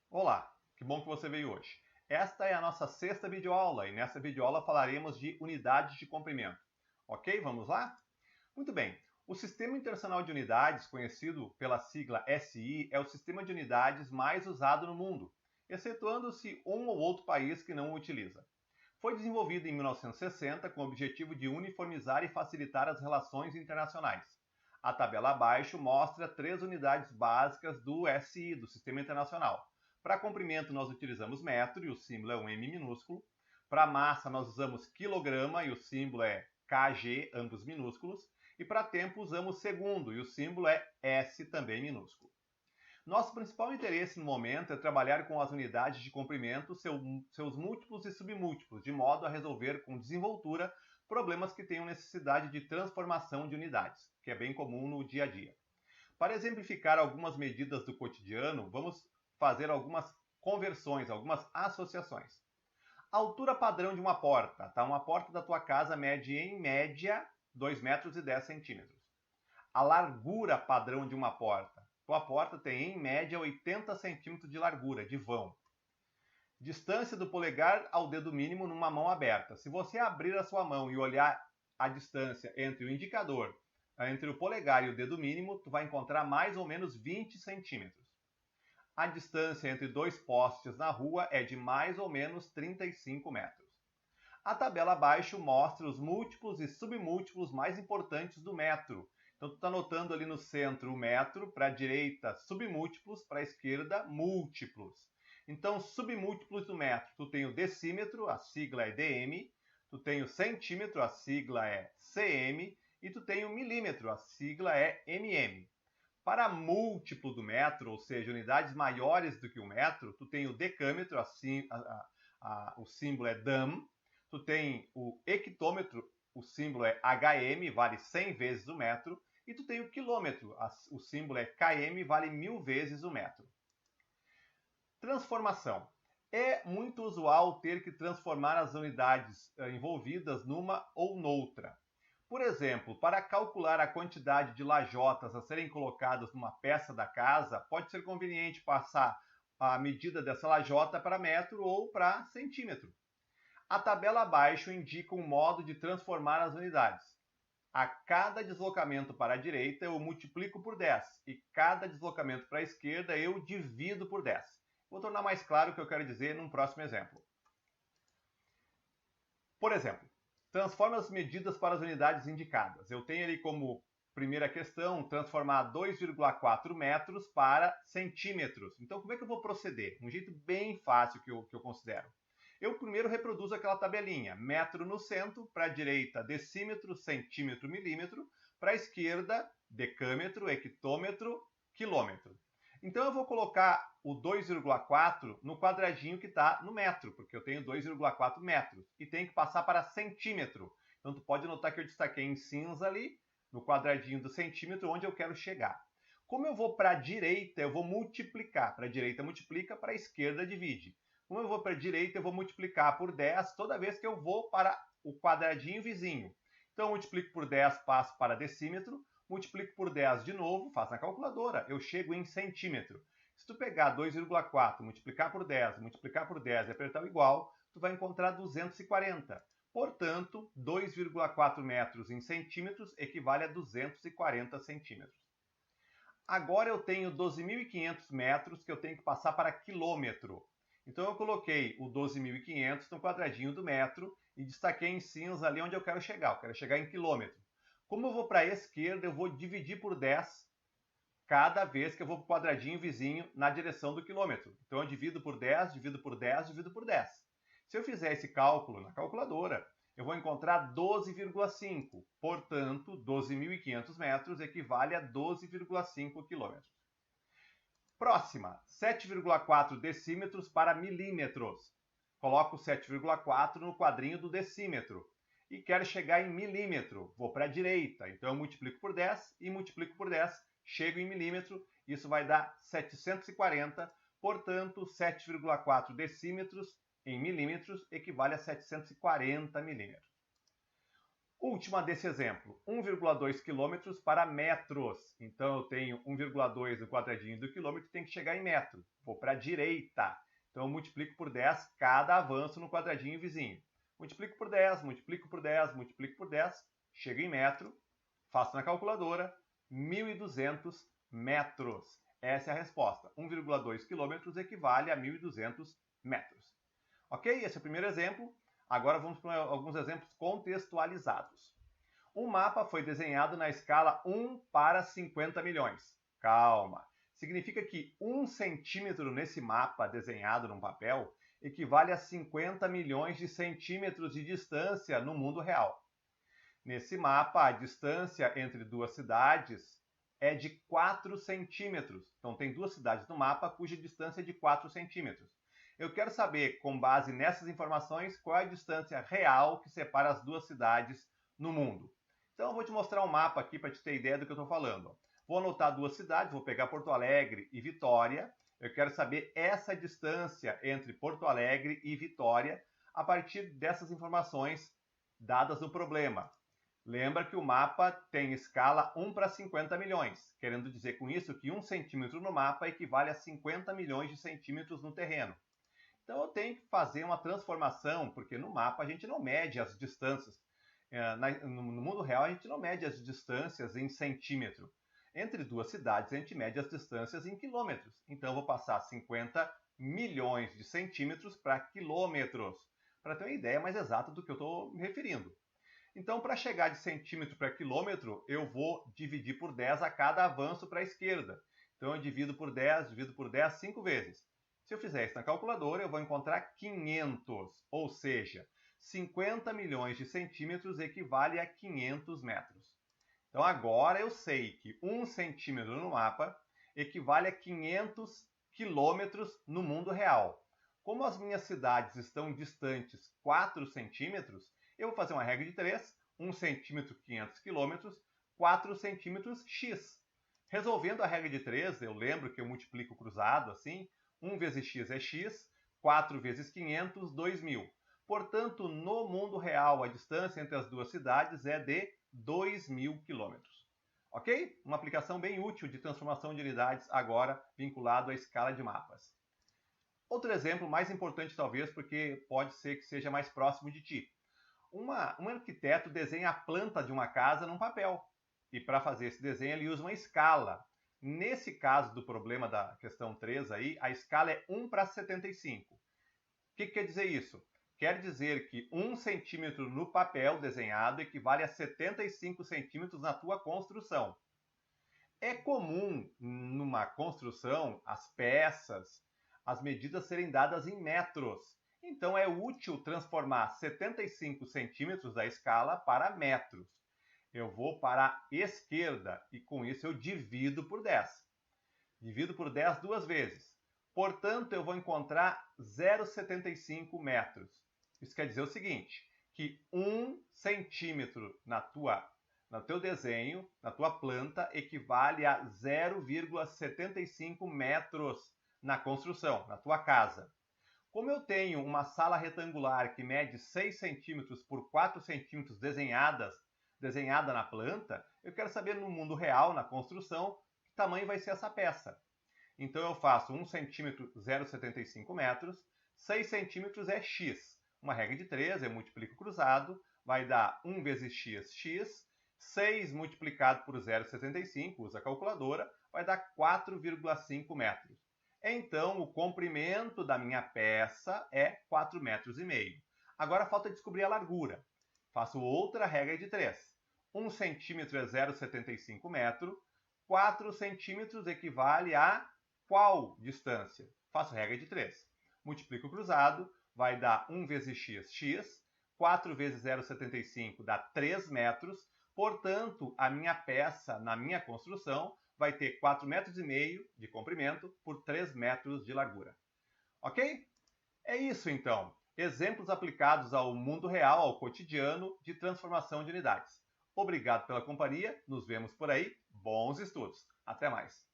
Olá, que bom que você veio hoje. Esta é a nossa sexta videoaula e nessa videoaula falaremos de unidades de comprimento. Ok? Vamos lá? Muito bem. O Sistema Internacional de Unidades, conhecido pela sigla SI, é o sistema de unidades mais usado no mundo, excetuando-se um ou outro país que não o utiliza. Foi desenvolvido em 1960 com o objetivo de uniformizar e facilitar as relações internacionais. A tabela abaixo mostra três unidades básicas do SI, do Sistema Internacional. Para comprimento, nós utilizamos metro e o símbolo é um M minúsculo. Para massa, nós usamos quilograma e o símbolo é kg, ambos minúsculos. E para tempo, usamos segundo e o símbolo é S, também minúsculo. Nosso principal interesse no momento é trabalhar com as unidades de comprimento, seus múltiplos e submúltiplos, de modo a resolver com desenvoltura problemas que tenham necessidade de transformação de unidades, que é bem comum no dia a dia. Para exemplificar algumas medidas do cotidiano, vamos fazer algumas conversões, algumas associações. A altura padrão de uma porta, tá? Uma porta da tua casa mede em média 2 metros e 10 centímetros. A largura padrão de uma porta. Tua porta tem em média 80 centímetros de largura, de vão. Distância do polegar ao dedo mínimo numa mão aberta. Se você abrir a sua mão e olhar a distância entre o indicador, entre o polegar e o dedo mínimo, tu vai encontrar mais ou menos 20 centímetros. A distância entre dois postes na rua é de mais ou menos 35 metros. A tabela abaixo mostra os múltiplos e submúltiplos mais importantes do metro. Então, tu está anotando ali no centro o metro, para a direita submúltiplos, para a esquerda múltiplos. Então, submúltiplos do metro, tu tem o decímetro, a sigla é dm, tu tem o centímetro, a sigla é cm, e tu tem o milímetro, a sigla é mm. Para múltiplo do metro, ou seja, unidades maiores do que o metro, tu tem o decâmetro, o símbolo é dam, tu tem o hectômetro, o símbolo é hm, vale 100 vezes o metro, e tu tem o quilômetro, o símbolo é km, vale 1000 vezes o metro. Transformação. É muito usual ter que transformar as unidades envolvidas numa ou noutra. Por exemplo, para calcular a quantidade de lajotas a serem colocadas numa peça da casa, pode ser conveniente passar a medida dessa lajota para metro ou para centímetro. A tabela abaixo indica um modo de transformar as unidades. A cada deslocamento para a direita eu multiplico por 10 e cada deslocamento para a esquerda eu divido por 10. Vou tornar mais claro o que eu quero dizer num próximo exemplo. Por exemplo, transforme as medidas para as unidades indicadas. Eu tenho ali como primeira questão transformar 2,4 metros para centímetros. Então, como é que eu vou proceder? Um jeito bem fácil que eu considero. Eu primeiro reproduzo aquela tabelinha. Metro no centro, para a direita decímetro, centímetro, milímetro. Para a esquerda, decâmetro, hectômetro, quilômetro. Então eu vou colocar o 2,4 no quadradinho que está no metro, porque eu tenho 2,4 metros. E tem que passar para centímetro. Então tu pode notar que eu destaquei em cinza ali, no quadradinho do centímetro, onde eu quero chegar. Como eu vou para a direita, eu vou multiplicar. Para a direita multiplica, para a esquerda divide. Como eu vou para a direita, eu vou multiplicar por 10 toda vez que eu vou para o quadradinho vizinho. Então eu multiplico por 10, passo para decímetro, multiplico por 10 de novo, faço na calculadora, eu chego em centímetro. Se tu pegar 2,4, multiplicar por 10 e apertar o igual, tu vai encontrar 240. Portanto, 2,4 metros em centímetros equivale a 240 centímetros. Agora eu tenho 12.500 metros que eu tenho que passar para quilômetro. Então eu coloquei o 12.500 no quadradinho do metro e destaquei em cinza ali onde eu quero chegar. Eu quero chegar em quilômetro. Como eu vou para a esquerda, eu vou dividir por 10 cada vez que eu vou para o quadradinho vizinho na direção do quilômetro. Então eu divido por 10, divido por 10, divido por 10. Se eu fizer esse cálculo na calculadora, eu vou encontrar 12,5. Portanto, 12.500 metros equivale a 12,5 quilômetros. Próxima, 7,4 decímetros para milímetros. Coloco 7,4 no quadrinho do decímetro e quero chegar em milímetro. Vou para a direita, então eu multiplico por 10 e multiplico por 10, chego em milímetro, isso vai dar 740, portanto 7,4 decímetros em milímetros equivale a 740 milímetros. Última desse exemplo, 1,2 km para metros. Então, eu tenho 1,2 no quadradinho do quilômetro, tem que chegar em metro. Vou para a direita. Então, eu multiplico por 10 cada avanço no quadradinho vizinho. Multiplico por 10, multiplico por 10, multiplico por 10, chego em metro, faço na calculadora, 1.200 metros. Essa é a resposta. 1,2 km equivale a 1.200 metros. Ok? Esse é o primeiro exemplo. Agora vamos para alguns exemplos contextualizados. Um mapa foi desenhado na escala 1 para 50 milhões. Calma! Significa que 1 centímetro nesse mapa desenhado num papel equivale a 50 milhões de centímetros de distância no mundo real. Nesse mapa, a distância entre duas cidades é de 4 centímetros. Então, tem duas cidades no mapa cuja distância é de 4 centímetros. Eu quero saber, com base nessas informações, qual é a distância real que separa as duas cidades no mundo. Então, eu vou te mostrar um mapa aqui para te ter ideia do que eu estou falando. Vou anotar duas cidades, vou pegar Porto Alegre e Vitória. Eu quero saber essa distância entre Porto Alegre e Vitória a partir dessas informações dadas no problema. Lembra que o mapa tem escala 1 para 50 milhões, querendo dizer com isso que 1 centímetro no mapa equivale a 50 milhões de centímetros no terreno. Então eu tenho que fazer uma transformação, porque no mapa a gente não mede as distâncias. No mundo real a gente não mede as distâncias em centímetro. Entre duas cidades a gente mede as distâncias em quilômetros. Então eu vou passar 50 milhões de centímetros para quilômetros, para ter uma ideia mais exata do que eu estou me referindo. Então, para chegar de centímetro para quilômetro, eu vou dividir por 10 a cada avanço para a esquerda. Então, eu divido por 10, 5 vezes. Se eu fizer isso na calculadora, eu vou encontrar 500, ou seja, 50 milhões de centímetros equivale a 500 metros. Então, agora eu sei que 1 centímetro no mapa equivale a 500 quilômetros no mundo real. Como as minhas cidades estão distantes 4 centímetros, eu vou fazer uma regra de 3, 1 centímetro, 500 quilômetros, 4 centímetros, x. Resolvendo a regra de 3, eu lembro que eu multiplico cruzado assim, 1 vezes x é x, 4 vezes 500, 2.000. Portanto, no mundo real, a distância entre as duas cidades é de 2.000 quilômetros. Ok? Uma aplicação bem útil de transformação de unidades agora vinculado à escala de mapas. Outro exemplo, mais importante talvez, porque pode ser que seja mais próximo de ti. Um arquiteto desenha a planta de uma casa num papel. E para fazer esse desenho ele usa uma escala. Nesse caso do problema da questão 3 aí, a escala é 1 para 75. O que quer dizer isso? Quer dizer que 1 centímetro no papel desenhado equivale a 75 centímetros na tua construção. É comum numa construção as peças, as medidas serem dadas em metros. Então é útil transformar 75 centímetros da escala para metros. Eu vou para a esquerda e com isso eu divido por 10. Divido por 10 duas vezes. Portanto, eu vou encontrar 0,75 metros. Isso quer dizer o seguinte, que 1 centímetro no teu desenho, na tua planta, equivale a 0,75 metros na construção, na tua casa. Como eu tenho uma sala retangular que mede 6 centímetros por 4 centímetros desenhada na planta, eu quero saber no mundo real, na construção, que tamanho vai ser essa peça. Então eu faço 1 centímetro, 0,75 metros, 6 centímetros é x. Uma regra de 3, eu multiplico cruzado, vai dar 1 vezes x, x. 6 multiplicado por 0,75, usa a calculadora, vai dar 4,5 metros. Então, o comprimento da minha peça é 4,5 metros. Agora falta descobrir a largura. Faço outra regra de 3. 1 centímetro é 0,75 metro. 4 centímetros equivale a qual distância? Faço regra de 3. Multiplico cruzado, vai dar 1 vezes x, x. 4 vezes 0,75 dá 3 metros. Portanto, a minha peça, na minha construção, vai ter 4,5 metros de comprimento por 3 metros de largura. Ok? É isso então. Exemplos aplicados ao mundo real, ao cotidiano, de transformação de unidades. Obrigado pela companhia, nos vemos por aí. Bons estudos. Até mais.